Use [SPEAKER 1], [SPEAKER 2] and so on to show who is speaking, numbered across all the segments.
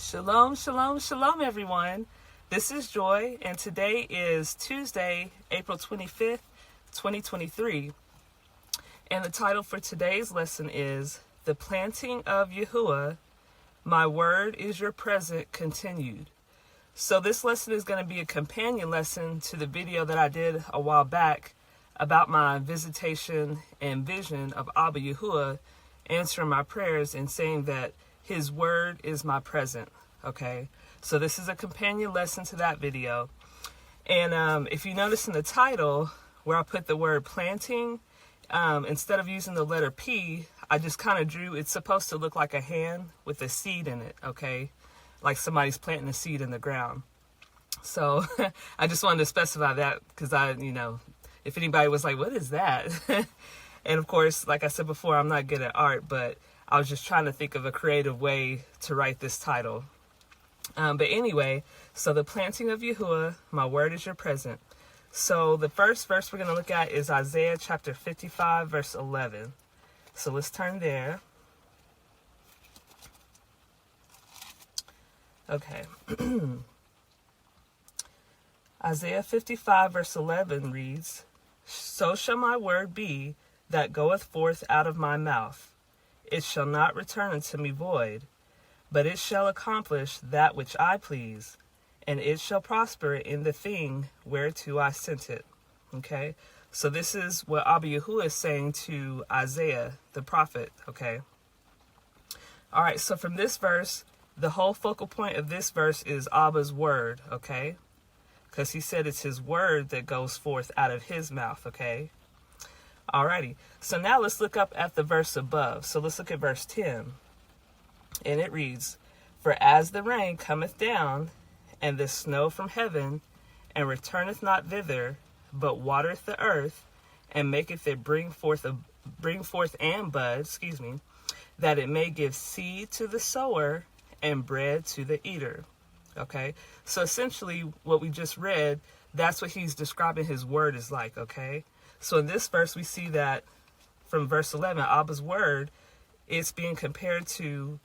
[SPEAKER 1] Shalom, shalom, shalom, everyone. This is Joy, and today is Tuesday, April 25th, 2023. And the title for today's lesson is The Planting of Yahuah, My Word is Your Present Continued. So this lesson is going to be a companion lesson to the video that I did a while back about my visitation and vision of Abba Yahuah answering my prayers and saying that His word is my present. Okay, so this is a companion lesson to that video. And if you notice in the title where I put the word planting, instead of using the letter P, I just kind of drew, it's supposed to look like a hand with a seed in it, okay? Like somebody's planting a seed in the ground. So I just wanted to specify that because if anybody was like, what is that? And of course, like I said before, I'm not good at art, but I was just trying to think of a creative way to write this title. But anyway, so the planting of Yahuah, my word is your present. So the first verse we're going to look at is Isaiah chapter 55, verse 11. So let's turn there. Okay. Isaiah 55, verse 11 reads, So shall my word be that goeth forth out of my mouth. It shall not return unto me void, but it shall accomplish that which I please, and it shall prosper in the thing whereto I sent it. Okay? So this is what Abba Yahuah is saying to Isaiah, the prophet. Okay? All right, so from this verse, the whole focal point of this verse is Abba's word. Okay? Because he said it's his word that goes forth out of his mouth. Okay? Alrighty, so now let's look up at the verse above. So let's look at verse 10. And it reads, For as the rain cometh down, and the snow from heaven, and returneth not thither, but watereth the earth, and maketh it bring forth and bud, that it may give seed to the sower, and bread to the eater. Okay, so essentially what we just read, that's what he's describing his word is like, okay? So in this verse, we see that from verse 11, Abba's word is being compared to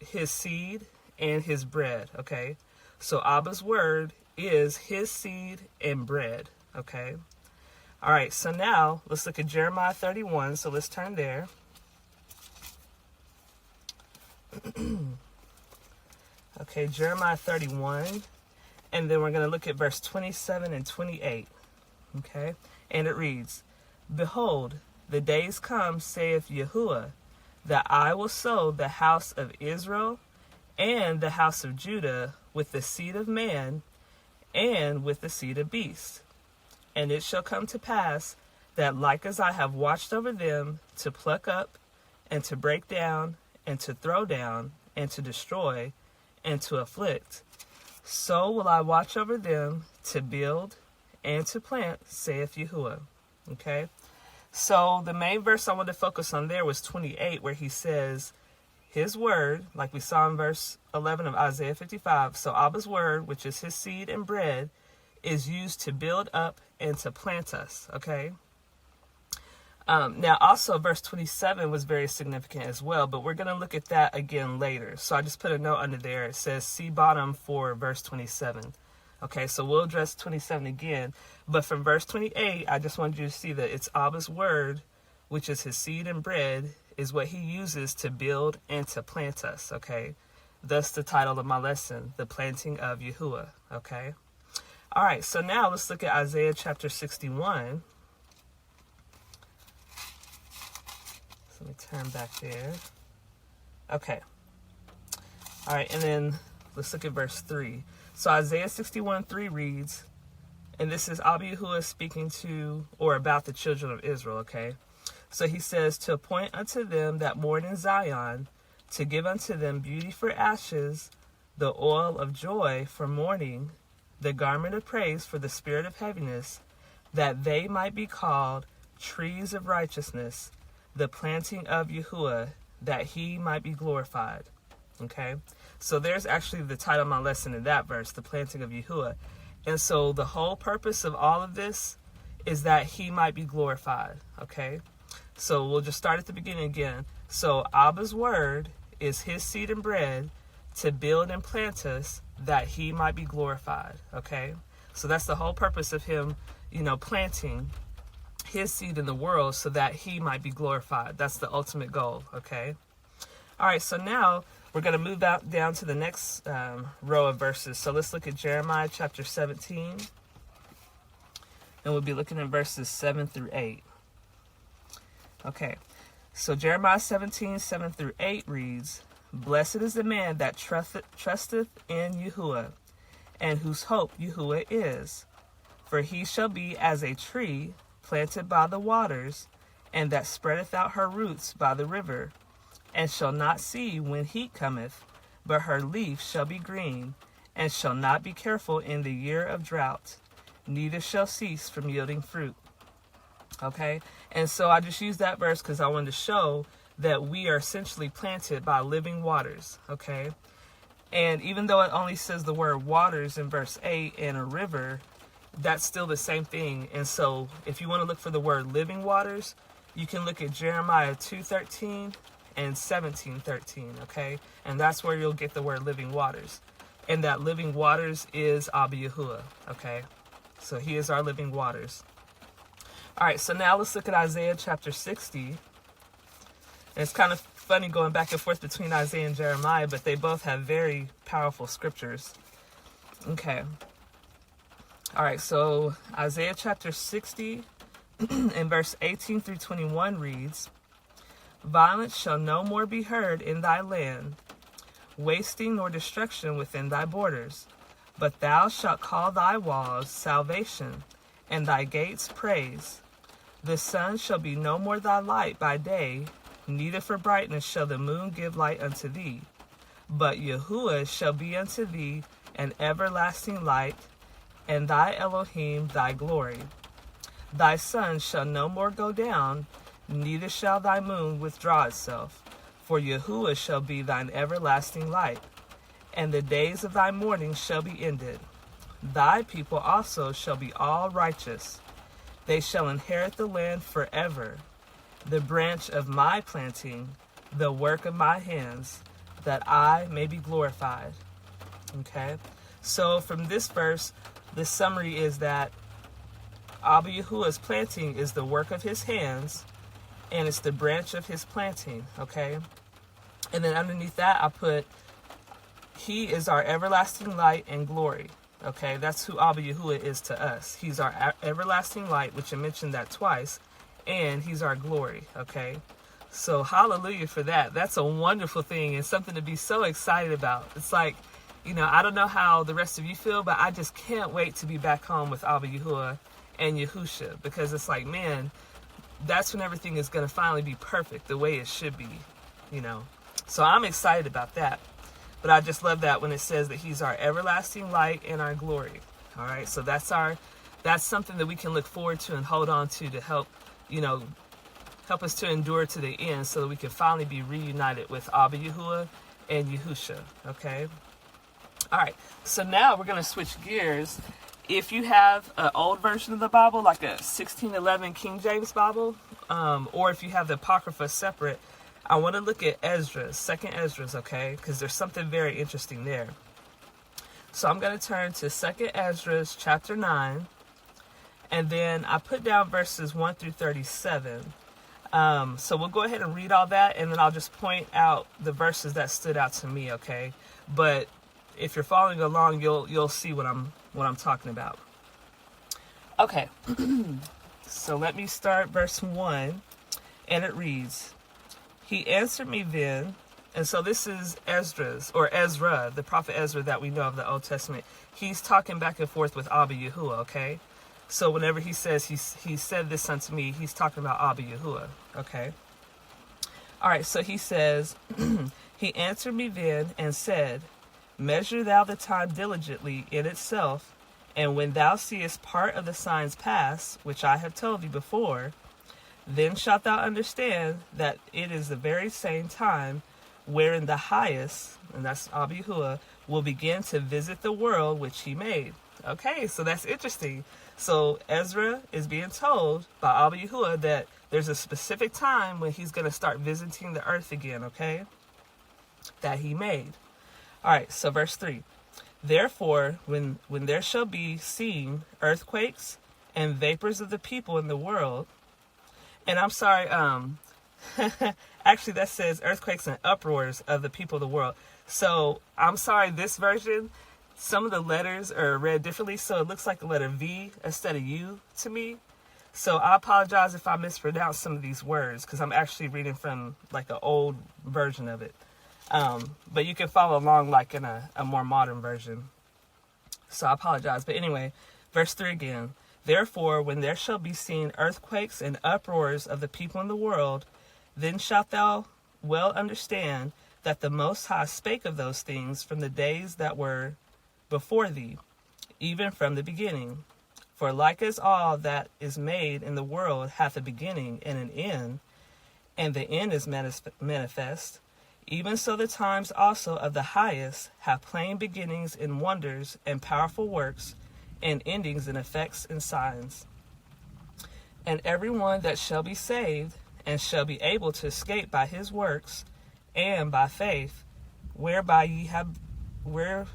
[SPEAKER 1] his seed and his bread, okay? So Abba's word is his seed and bread, okay? All right, so now let's look at Jeremiah 31. So let's turn there. Okay, Jeremiah 31. And then we're going to look at verse 27 and 28, okay? And it reads, Behold, the days come, saith Yahuah, that I will sow the house of Israel and the house of Judah with the seed of man and with the seed of beast. And it shall come to pass that like as I have watched over them to pluck up and to break down and to throw down and to destroy and to afflict, so will I watch over them to build and to plant, saith Yahuah. Okay? So the main verse I wanted to focus on there was 28, where he says, his word, like we saw in verse 11 of Isaiah 55, so Abba's word, which is his seed and bread, is used to build up and to plant us. Okay? Now also verse 27 was very significant as well, but we're going to look at that again later. So I just put a note under there. It says see bottom for verse 27. Okay, so we'll address 27 again. But from verse 28, I just wanted you to see that it's Abba's word, which is his seed and bread, is what he uses to build and to plant us. Okay, thus the title of my lesson, The Planting of Yahuah. Okay, all right, so now let's look at Isaiah chapter 61. So let me turn back there. Okay, all right, and then let's look at verse 3. So Isaiah 61:3 reads, and this is Abba Yahuah speaking to or about the children of Israel, okay? So he says, to appoint unto them that mourn in Zion, to give unto them beauty for ashes, the oil of joy for mourning, the garment of praise for the spirit of heaviness, that they might be called trees of righteousness, the planting of Yahuah, that he might be glorified. Okay, so there's actually the title of my lesson in that verse, the planting of Yahuah. And so the whole purpose of all of this is that he might be glorified. Okay, so we'll just start at the beginning again. So Abba's word is his seed and bread to build and plant us, that he might be glorified. Okay, so that's the whole purpose of him, planting his seed in the world, so that he might be glorified. That's the ultimate goal. Okay. All right, so now we're going to move down to the next row of verses. So let's look at Jeremiah chapter 17, and we'll be looking at verses 7 through 8. Okay, so Jeremiah 17, 7 through 8 reads, "Blessed is the man that trusteth in Yahuah, and whose hope Yahuah is. For he shall be as a tree planted by the waters, and that spreadeth out her roots by the river, and shall not see when heat cometh, but her leaf shall be green, and shall not be careful in the year of drought, neither shall cease from yielding fruit." Okay, and so I just used that verse because I wanted to show that we are essentially planted by living waters. Okay, and even though it only says the word waters in verse 8 and a river, that's still the same thing. And so if you want to look for the word living waters, you can look at Jeremiah 2:13 and 17:13. Okay, and that's where you'll get the word living waters, and that living waters is Abba Yahuah. Okay, so he is our living waters. All right, so now let's look at Isaiah chapter 60. And it's kind of funny going back and forth between Isaiah and Jeremiah, but they both have very powerful scriptures. Okay. All right, so Isaiah chapter 60 in verse 18 through 21 reads, "Violence shall no more be heard in thy land, wasting nor destruction within thy borders. But thou shalt call thy walls salvation, and thy gates praise. The sun shall be no more thy light by day, neither for brightness shall the moon give light unto thee. But Yahuah shall be unto thee an everlasting light, and thy Elohim thy glory. Thy sun shall no more go down, neither shall thy moon withdraw itself. For Yahuah shall be thine everlasting light, and the days of thy mourning shall be ended. Thy people also shall be all righteous. They shall inherit the land forever, the branch of my planting, the work of my hands, that I may be glorified." Okay, so from this verse, the summary is that Abba Yahuah's planting is the work of his hands, and it's the branch of his planting. Okay, and then underneath that I put, he is our everlasting light and glory. Okay, that's who Abba Yahuah is to us. He's our everlasting light, which I mentioned that twice, and he's our glory. Okay, so hallelujah for that. That's a wonderful thing and something to be so excited about. It's like, I don't know how the rest of you feel, but I just can't wait to be back home with Abba Yahuah and Yahusha, because it's like, man, that's when everything is going to finally be perfect the way it should be, So I'm excited about that. But I just love that when it says that he's our everlasting light and our glory. All right, so that's something that we can look forward to and hold on to help, help us to endure to the end, so that we can finally be reunited with Abba Yahuah and Yahusha. Okay. All right, so now we're going to switch gears. If you have an old version of the Bible, like a 1611 King James Bible, or if you have the Apocrypha separate, I want to look at Esdras, 2nd Esdras, okay? Because there's something very interesting there. So I'm going to turn to 2nd Esdras chapter 9, and then I put down verses 1 through 37. So we'll go ahead and read all that, and then I'll just point out the verses that stood out to me, okay? But if you're following along, you'll see what I'm talking about. Okay, so let me start verse 1, and it reads, "He answered me then," and so this is Esdras, or Ezra, the prophet Ezra that we know of the Old Testament. He's talking back and forth with Abba Yahuah, okay? So whenever he says he said this unto me, he's talking about Abba Yahuah, okay? All right, so he says, "He answered me then and said, Measure thou the time diligently in itself, and when thou seest part of the signs pass, which I have told thee before, then shalt thou understand that it is the very same time wherein the highest," and that's Abba Yahuah, "will begin to visit the world which he made." Okay, so that's interesting. So Ezra is being told by Abba Yahuah that there's a specific time when he's going to start visiting the earth again, okay, that he made. All right, so verse 3. Therefore, when there shall be seen earthquakes and vapors of the people in the world, and I'm sorry, actually that says earthquakes and uproars of the people of the world. So I'm sorry, this version, some of the letters are read differently, so it looks like a letter V instead of U to me. So I apologize if I mispronounce some of these words, because I'm actually reading from like an old version of it. But you can follow along like in a more modern version. So I apologize. But anyway, verse 3 again. Therefore, when there shall be seen earthquakes and uproars of the people in the world, then shalt thou well understand that the Most High spake of those things from the days that were before thee, even from the beginning. For like as all that is made in the world hath a beginning and an end, and the end is manifest, even so the times also of the highest have plain beginnings in wonders and powerful works, and endings in effects and signs. And every one that shall be saved, and shall be able to escape by his works, and by faith, whereby ye have believed,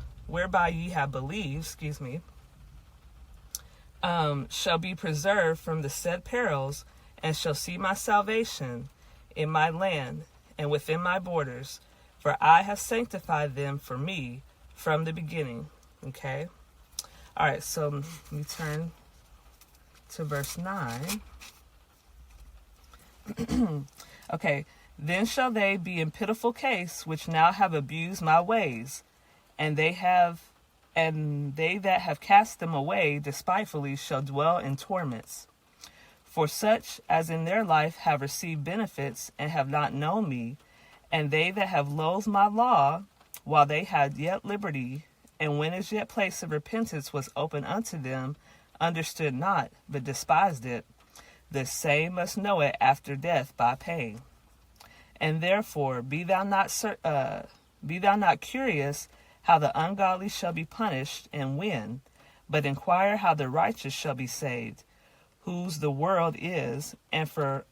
[SPEAKER 1] shall be preserved from the said perils, and shall see my salvation in my land and within my borders, for I have sanctified them for me from the beginning. Okay? All right, so let me turn to verse 9. Okay, then shall they be in pitiful case which now have abused my ways, and they that have cast them away despitefully shall dwell in torments. For such as in their life have received benefits and have not known me, and they that have loathed my law, while they had yet liberty, and when as yet place of repentance was open unto them, understood not, but despised it, the same must know it after death by pain. And therefore be thou not curious how the ungodly shall be punished and when, but inquire how the righteous shall be saved, whose the world is, and for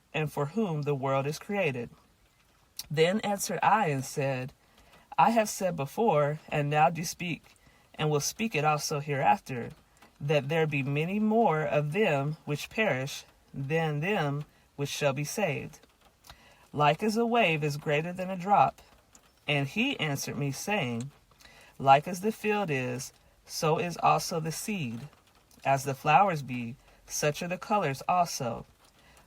[SPEAKER 1] whom the world is created. Then answered I and said, I have said before, and now do speak, and will speak it also hereafter, that there be many more of them which perish than them which shall be saved. Like as a wave is greater than a drop. And he answered me, saying, like as the field is, so is also the seed. As the flowers be, such are the colors also.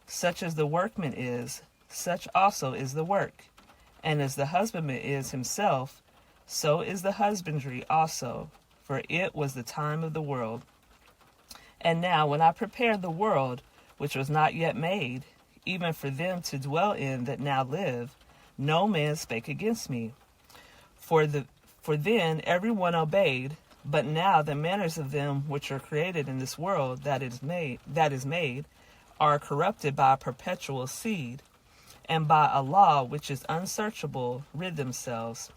[SPEAKER 1] Such as the workman is, such also is the work. And as the husbandman is himself, so is the husbandry also, for it was the time of the world. And now when I prepared the world, which was not yet made, even for them to dwell in that now live, no man spake against me. For then every one obeyed, but now the manners of them which are created in this world that is made are corrupted by a perpetual seed, and by a law which is unsearchable rid themselves.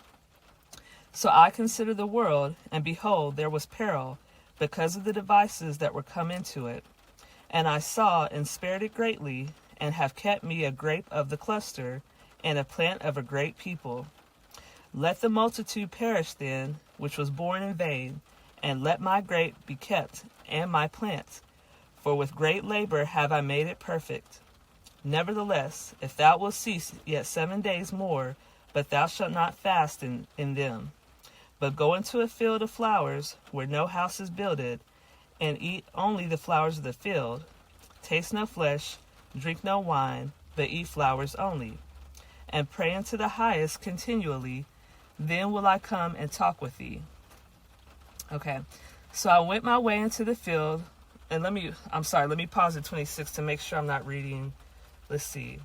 [SPEAKER 1] So I considered the world, and behold, there was peril, because of the devices that were come into it. And I saw and spared it greatly, and have kept me a grape of the cluster, and a plant of a great people. Let the multitude perish then, which was born in vain, and let my grape be kept, and my plant. For with great labor have I made it perfect. Nevertheless, if thou wilt cease yet 7 days more, but thou shalt not fast in them, but go into a field of flowers, where no house is builded, and eat only the flowers of the field. Taste no flesh, drink no wine, but eat flowers only. And pray unto the highest continually, then will I come and talk with thee. Okay, so I went my way into the field, and let me pause at 26 to make sure I'm not reading. Let's see.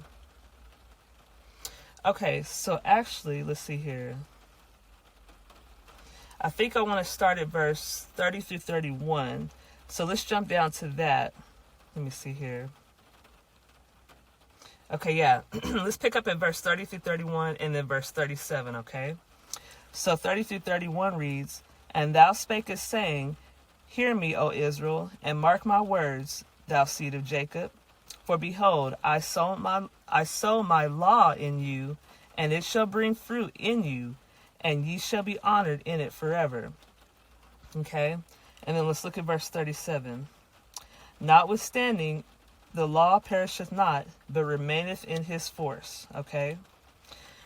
[SPEAKER 1] Okay, so actually, let's see here. I think I want to start at verse 30 through 31. So let's jump down to that. Let me see here. Okay, yeah. Let's pick up at verse 30 through 31 and then verse 37, okay? So 30 through 31 reads, And thou spakest, saying, Hear me, O Israel, and mark my words, thou seed of Jacob. For behold, I sow my law in you, and it shall bring fruit in you, and ye shall be honored in it forever. Okay, and then let's look at verse 37. Notwithstanding, the law perisheth not, but remaineth in his force. Okay,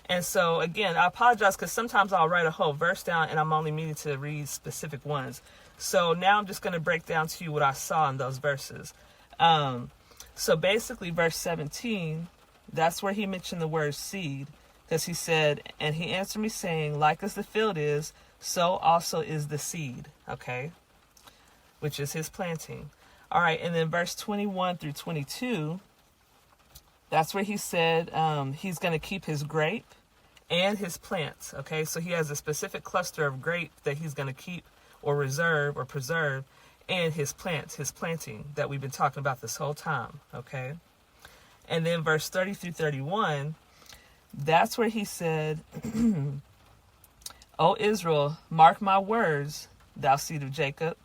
[SPEAKER 1] and so again, I apologize because sometimes I'll write a whole verse down and I'm only meaning to read specific ones. So now I'm just going to break down to you what I saw in those verses. So basically, verse 17, that's where he mentioned the word seed, because he said, and he answered me saying, like as the field is, so also is the seed. Okay, which is his planting. All right, and then verse 21 through 22, that's where he said he's going to keep his grape and his plants. Okay, so he has a specific cluster of grape that he's going to keep or reserve or preserve, and his plants, his planting that we've been talking about this whole time. Okay, and then verse 30 through 31, that's where he said, O Israel, mark my words, thou seed of Jacob.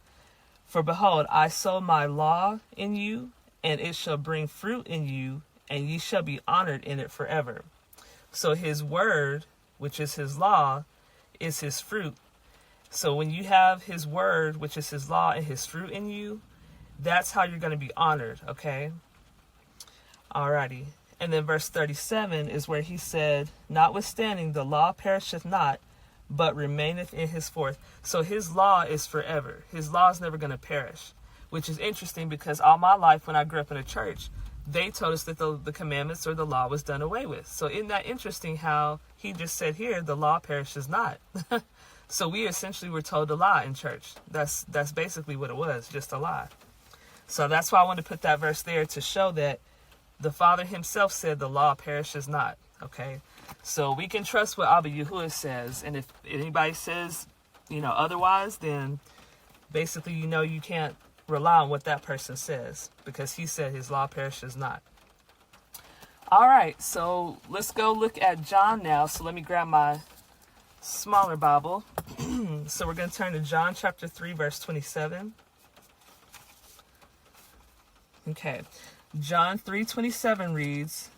[SPEAKER 1] For behold, I sow my law in you, and it shall bring fruit in you, and ye shall be honored in it forever. So his word, which is his law, is his fruit. So when you have his word, which is his law, and his fruit in you, that's how you're going to be honored, okay? Alrighty. And then verse 37 is where he said, notwithstanding, the law perisheth not, but remaineth in his force. So his law is forever. His law is never going to perish, which is interesting because all my life when I grew up in a church, they told us that the commandments or the law was done away with. So isn't that interesting how he just said here, the law perishes not. So we essentially were told a lie in church. That's basically what it was, just a lie. So that's why I wanted to put that verse there to show that the Father himself said the law perishes not, okay? So we can trust what Abba Yahuwah says, and if anybody says, otherwise, then basically, you can't rely on what that person says, because he said his law perishes not. All right, so let's go look at John now. So let me grab my smaller Bible. So we're going to turn to John chapter 3, verse 27. Okay. John 3:27 reads,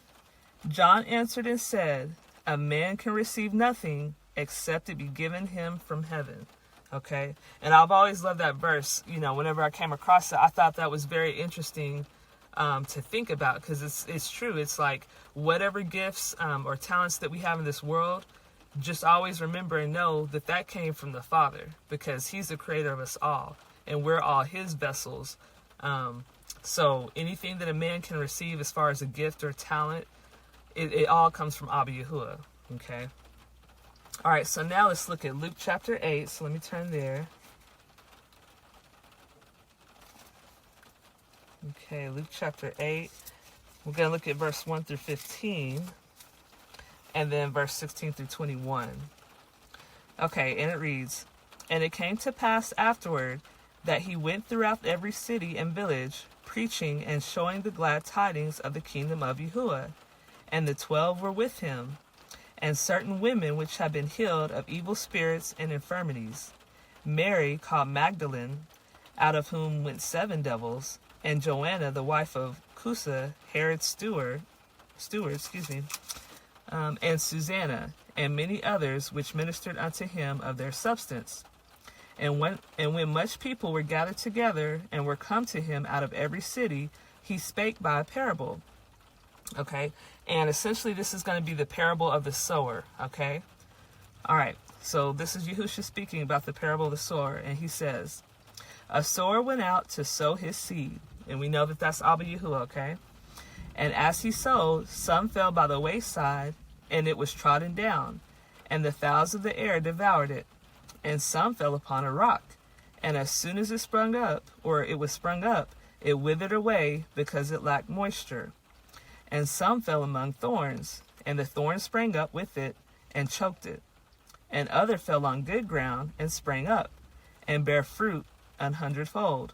[SPEAKER 1] John answered and said, a man can receive nothing except it be given him from heaven. Okay. And I've always loved that verse. Whenever I came across it, I thought that was very interesting to think about, because it's true. It's like whatever gifts or talents that we have in this world, just always remember and know that came from the Father, because he's the creator of us all and we're all his vessels. So anything that a man can receive as far as a gift or talent, it all comes from Abba Yahuwah. Okay. All right. So now let's look at Luke chapter 8. So let me turn there. Okay. Luke chapter 8. We're going to look at verse 1 through 15. And then verse 16 through 21. Okay. And it reads, and it came to pass afterward that he went throughout every city and village, preaching and showing the glad tidings of the kingdom of Yahuwah. And the 12 were with him, and certain women which had been healed of evil spirits and infirmities. Mary called Magdalene, out of whom went 7 devils, and Joanna, the wife of Cusa, Herod's steward, and Susanna, and many others which ministered unto him of their substance. And when much people were gathered together and were come to him out of every city, he spake by a parable. Okay, and essentially this is going to be the parable of the sower. Okay, all right, so this is Yahushua speaking about the parable of the sower, and he says, a sower went out to sow his seed, and we know that that's Abba Yahuwah. Okay, and as he sowed, some fell by the wayside, and it was trodden down, and the fowls of the air devoured it. And some fell upon a rock, and as soon as it was sprung up, it withered away, because it lacked moisture. And some fell among thorns, and the thorns sprang up with it, and choked it. And other fell on good ground, and sprang up, and bare fruit 100-fold.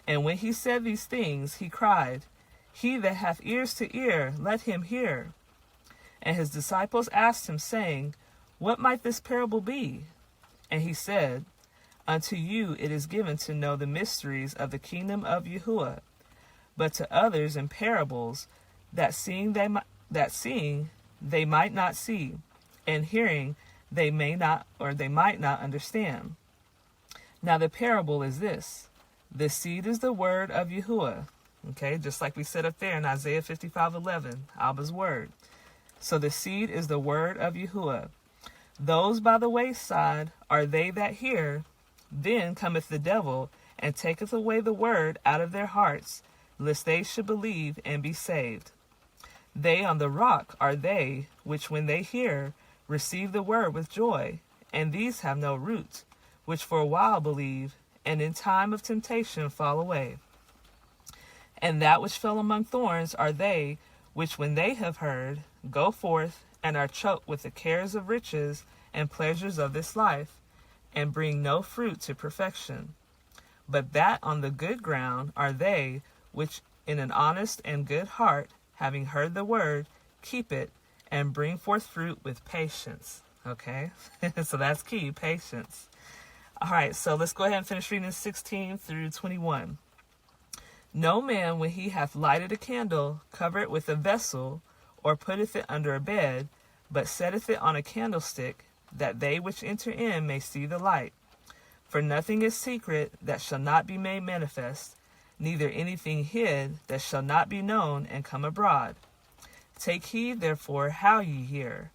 [SPEAKER 1] And when he said these things, he cried, he that hath ears to hear, let him hear. And his disciples asked him, saying, what might this parable be? And he said, unto you it is given to know the mysteries of the kingdom of Yahuwah, but to others in parables, that seeing they might not see, and hearing they may not, or they might not understand. Now the parable is this. The seed is the word of Yahuah. Okay, just like we said up there in Isaiah 55:11, Abba's word. So the seed is the word of Yahuah. Those by the wayside are they that hear. Then cometh the devil, and taketh away the word out of their hearts, lest they should believe and be saved. They on the rock are they, which when they hear, receive the word with joy, and these have no root, which for a while believe, and in time of temptation fall away. And that which fell among thorns are they, which when they have heard, go forth, and are choked with the cares of riches and pleasures of this life, and bring no fruit to perfection. But that on the good ground are they, which in an honest and good heart, having heard the word, keep it, and bring forth fruit with patience. Okay, so that's key, patience. All right, so let's go ahead and finish reading 16 through 21. No man, when he hath lighted a candle, covereth with a vessel, or putteth it under a bed, but setteth it on a candlestick, that they which enter in may see the light. For nothing is secret that shall not be made manifest, neither anything hid that shall not be known and come abroad. Take heed therefore how ye hear.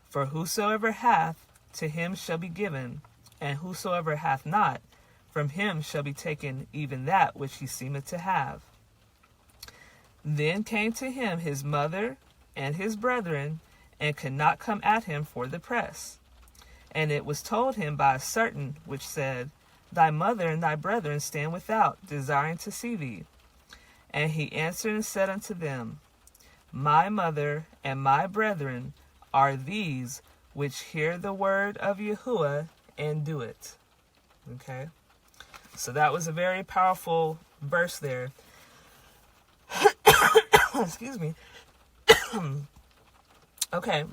[SPEAKER 1] For whosoever hath, to him shall be given, and whosoever hath not, from him shall be taken even that which he seemeth to have. Then came to him his mother and his brethren, and could not come at him for the press. And it was told him by a certain which said, Thy mother and thy brethren stand without, desiring to see thee. And he answered and said unto them, My mother and my brethren are these which hear the word of Yahuah and do it. Okay, so that was a very powerful verse there. Excuse me. Okay,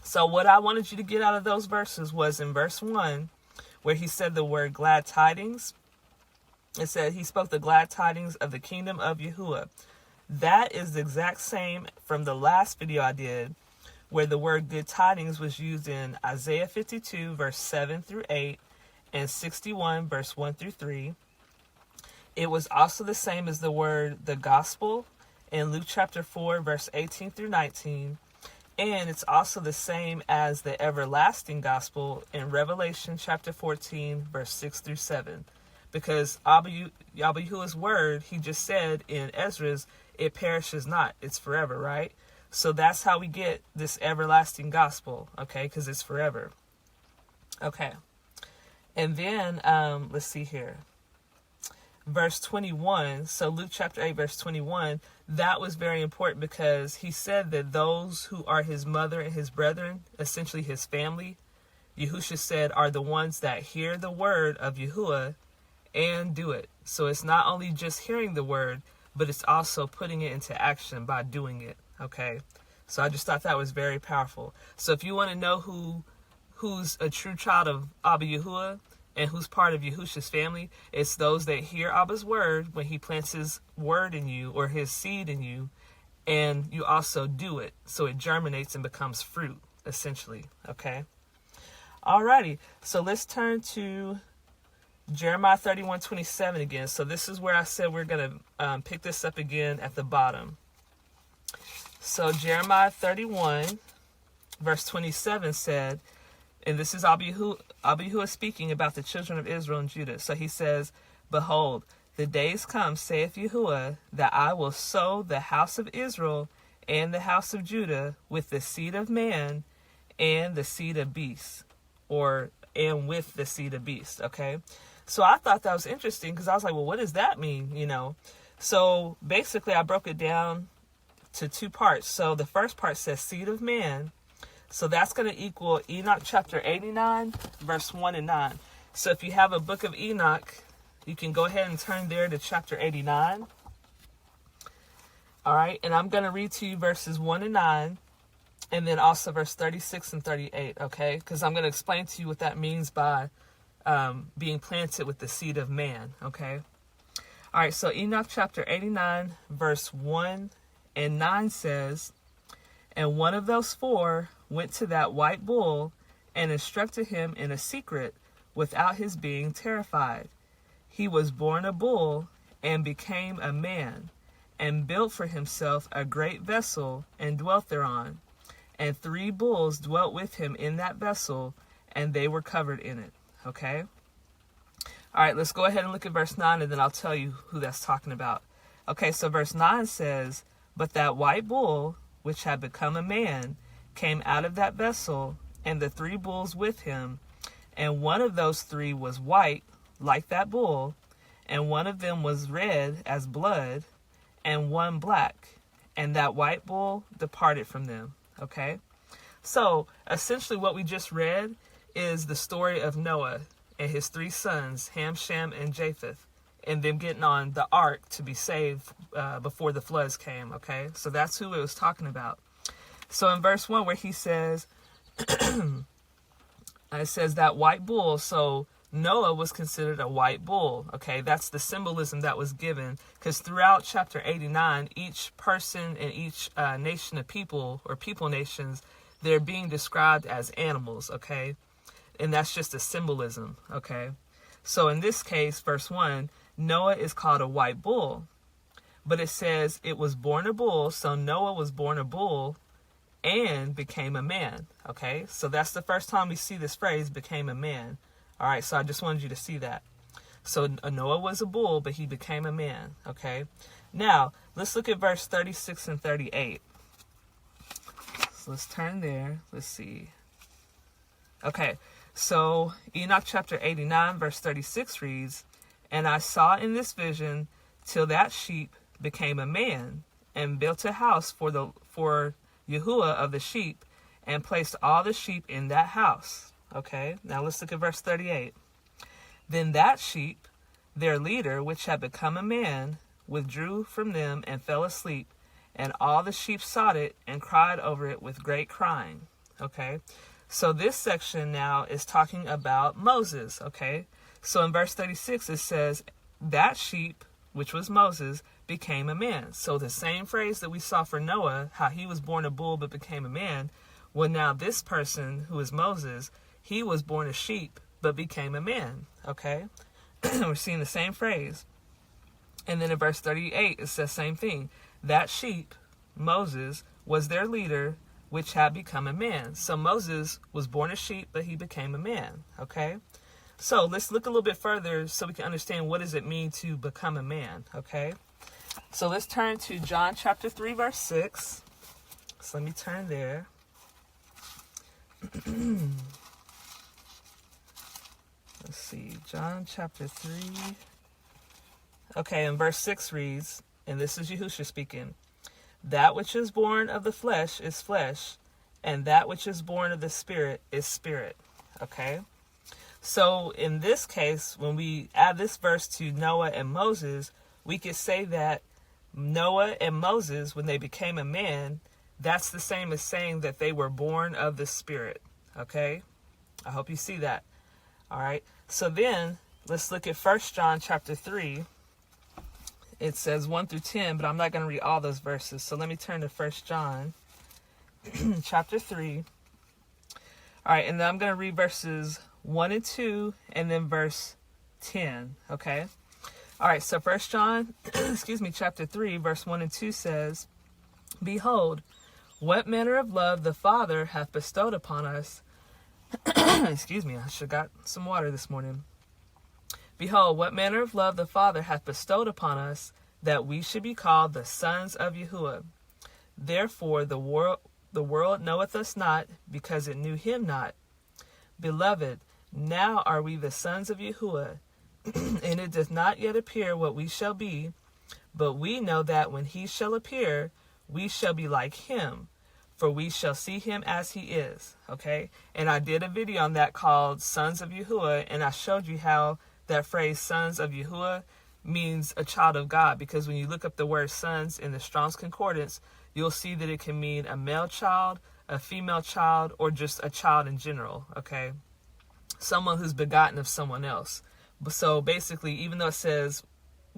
[SPEAKER 1] so what I wanted you to get out of those verses was in verse 1, where he said the word glad tidings. It said he spoke the glad tidings of the kingdom of Yahuah. That is the exact same from the last video I did, where the word good tidings was used in Isaiah 52, verse 7 through 8, and 61, verse 1 through 3. It was also the same as the word the gospel in Luke chapter 4, verse 18 through 19. And it's also the same as the everlasting gospel in Revelation chapter 14, verse 6 through 7. Because Yahuah's word, he just said in Ezra's, it perishes not, it's forever, right? So that's how we get this everlasting gospel, okay? Because it's forever. Okay. And then, let's see here. Verse 21, so Luke chapter 8, verse 21, that was very important because he said that those who are his mother and his brethren, essentially his family, Yahushua said, are the ones that hear the word of Yahuah and do it. So it's not only just hearing the word, but it's also putting it into action by doing it, okay? So I just thought that was very powerful. So if you want to know who's a true child of Abba Yahuah, and who's part of Yahushua's family, it's those that hear Abba's word when he plants his word in you or his seed in you, and you also do it. So it germinates and becomes fruit, essentially. Okay? Alrighty. So let's turn to Jeremiah 31:27 again. So this is where I said we're going to pick this up again at the bottom. So Jeremiah 31, verse 27 said, and this is Abba Yahuah speaking about the children of Israel and Judah. So he says, Behold, the days come, saith Yahuah, that I will sow the house of Israel and the house of Judah with the seed of man and the seed of beast, and with the seed of beast, okay? So I thought that was interesting because I was like, well, what does that mean, So basically I broke it down to two parts. So the first part says seed of man. So that's going to equal Enoch chapter 89, verse 1 and 9. So if you have a book of Enoch, you can go ahead and turn there to chapter 89. All right, and I'm going to read to you verses 1 and 9, and then also verse 36 and 38, okay? Because I'm going to explain to you what that means by being planted with the seed of man, okay? All right, so Enoch chapter 89, verse 1 and 9 says, And one of those four went to that white bull and instructed him in a secret without his being terrified. He was born a bull and became a man, and built for himself a great vessel and dwelt thereon. And 3 bulls dwelt with him in that vessel, and they were covered in it. Okay? All right, let's go ahead and look at verse 9, and then I'll tell you who that's talking about. Okay, so verse 9 says, "But that white bull, which had become a man, came out of that vessel, and the 3 bulls with him. And one of those 3 was white, like that bull, and one of them was red as blood, and one black. And that white bull departed from them." Okay? So, essentially what we just read is the story of Noah and his 3 sons, Ham, Shem, and Japheth, and them getting on the ark to be saved before the floods came. Okay? So that's who it was talking about. So in verse 1 where he says, it says that white bull, so Noah was considered a white bull. Okay, that's the symbolism that was given, because throughout chapter 89, each person and each nation of people, or people nations, they're being described as animals. Okay, and that's just a symbolism. Okay, so in this case, verse 1, Noah is called a white bull, but it says it was born a bull, so Noah was born a bull and became a man. Okay, so that's the first time we see this phrase, became a man. All right, so I just wanted you to see that. So Noah was a bull, but he became a man. Okay, now let's look at verse 36 and 38. So let's turn there. Let's see. Okay, so Enoch chapter 89 verse 36 reads, "And I saw in this vision till that sheep became a man, and built a house for Yahuah of the sheep, and placed all the sheep in that house." Okay, now let's look at verse 38. "Then that sheep, their leader, which had become a man, withdrew from them and fell asleep, and all the sheep sought it and cried over it with great crying." Okay, so this section now is talking about Moses. Okay, so in verse 36 it says, "That sheep, which was Moses, became a man." So the same phrase that we saw for Noah, how he was born a bull but became a man, well, now this person who is Moses, he was born a sheep but became a man. Okay, we're seeing the same phrase. And then in verse 38 it says same thing. "That sheep, Moses, was their leader, which had become a man." So Moses was born a sheep but he became a man. Okay, so let's look a little bit further so we can understand what does it mean to become a man. Okay, so let's turn to John chapter 3 verse 6. So let me turn there. Let's see, John chapter 3. Okay, and verse 6 reads, and this is Yahushua speaking, "That which is born of the flesh is flesh, and that which is born of the spirit is spirit." Okay, so in this case, when we add this verse to Noah and Moses, we could say that Noah and Moses, when they became a man, that's the same as saying that they were born of the spirit. Okay, I hope you see that. All right, so then let's look at 1 John chapter 3. It says 1 through 10, but I'm not going to read all those verses. So let me turn to 1 John chapter 3. All right, and then I'm going to read verses 1 and 2, and then verse 10. Okay, all right, so 1 John chapter 3 verse 1 and 2 says, "Behold, what manner of love the Father hath bestowed upon us." Excuse me, I should have got some water this morning. "Behold, what manner of love the Father hath bestowed upon us, that we should be called the sons of Yahuah. Therefore the world knoweth us not, because it knew him not. Beloved, now are we the sons of Yahuah, and it doth not yet appear what we shall be, but we know that when he shall appear, we shall be like him, for we shall see him as he is." Okay, and I did a video on that called Sons of Yahuah, and I showed you how that phrase Sons of Yahuah means a child of God, because when you look up the word sons in the Strong's Concordance, you'll see that it can mean a male child, a female child, or just a child in general. Okay, someone who's begotten of someone else. So basically, even though it says,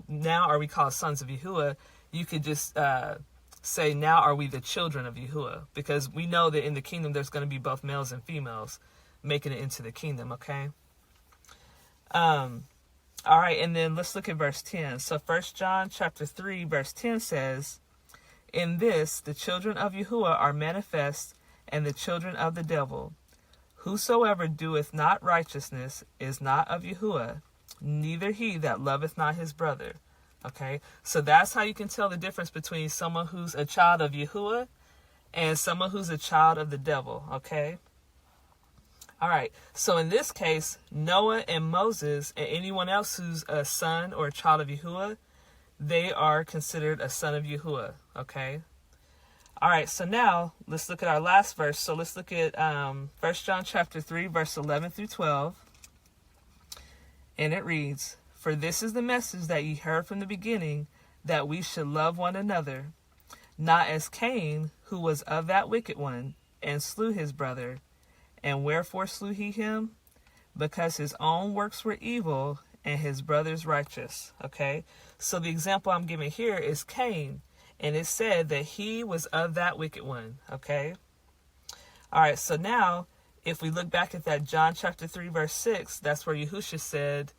[SPEAKER 1] "Now are we called sons of Yahuah," you could just say, "Now are we the children of Yahuah," because we know that in the kingdom there's going to be both males and females. making it into the kingdom, okay? All right, and then let's look at verse 10. So 1 John chapter 3, verse 10 says, "In this the children of Yahuah are manifest, and the children of the devil. Whosoever doeth not righteousness is not of Yahuah, neither he that loveth not his brother." Okay, so that's how you can tell the difference between someone who's a child of Yahuah and someone who's a child of the devil, okay? All right, so in this case, Noah and Moses and anyone else who's a son or a child of Yahuah, they are considered a son of Yahuah, okay? All right, so now let's look at our last verse. So let's look at 1 John chapter 3, verse 11 through 12. And it reads, "For this is the message that ye heard from the beginning, that we should love one another, not as Cain, who was of that wicked one, and slew his brother. And wherefore slew he him? Because his own works were evil, and his brother's righteous." Okay, so the example I'm giving here is Cain, and it said that he was of that wicked one, okay? All right, so now, if we look back at that John chapter 3, verse 6, that's where Yahushua said,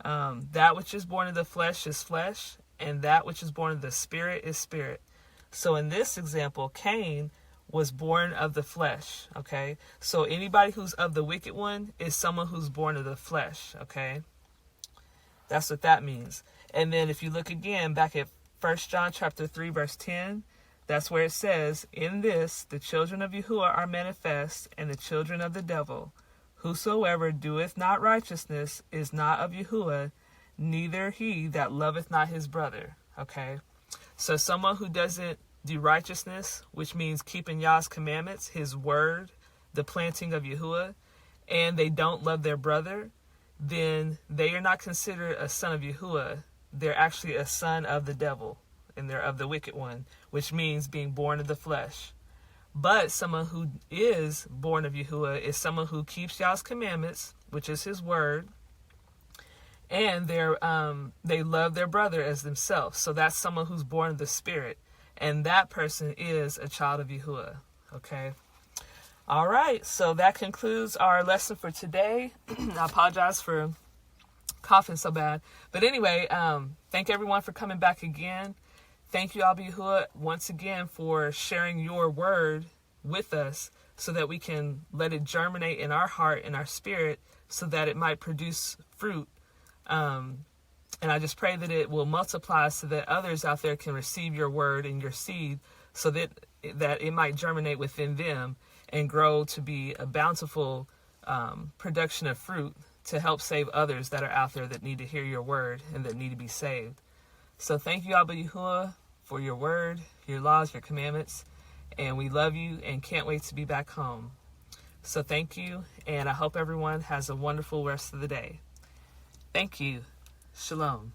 [SPEAKER 1] that which is born of the flesh is flesh, and that which is born of the spirit is spirit. So in this example, Cain was born of the flesh, okay? So anybody who's of the wicked one is someone who's born of the flesh, okay? That's what that means. And then if you look again back at 1 John chapter 3, verse 10, that's where it says, "In this the children of Yahuah are manifest, and the children of the devil. Whosoever doeth not righteousness is not of Yahuah, neither he that loveth not his brother." Okay? So someone who doesn't do righteousness, which means keeping Yah's commandments, his word, the planting of Yahuah, and they don't love their brother, then they are not considered a son of Yahuah. They're actually a son of the devil, and they're of the wicked one, which means being born of the flesh. But someone who is born of Yahuah is someone who keeps Yah's commandments, which is his word, and they love their brother as themselves. So that's someone who's born of the spirit, and that person is a child of Yahuah, okay? All right, so that concludes our lesson for today. I apologize for coughing so bad. But anyway, thank everyone for coming back again. Thank you, Abba Yahuah, once again for sharing your word with us so that we can let it germinate in our heart and our spirit so that it might produce fruit. And I just pray that it will multiply so that others out there can receive your word and your seed so that it might germinate within them and grow to be a bountiful production of fruit to help save others that are out there that need to hear your word and that need to be saved. So thank you, Abba Yahuah, for your word, your laws, your commandments, and we love you and can't wait to be back home. So thank you, and I hope everyone has a wonderful rest of the day. Thank you. Shalom.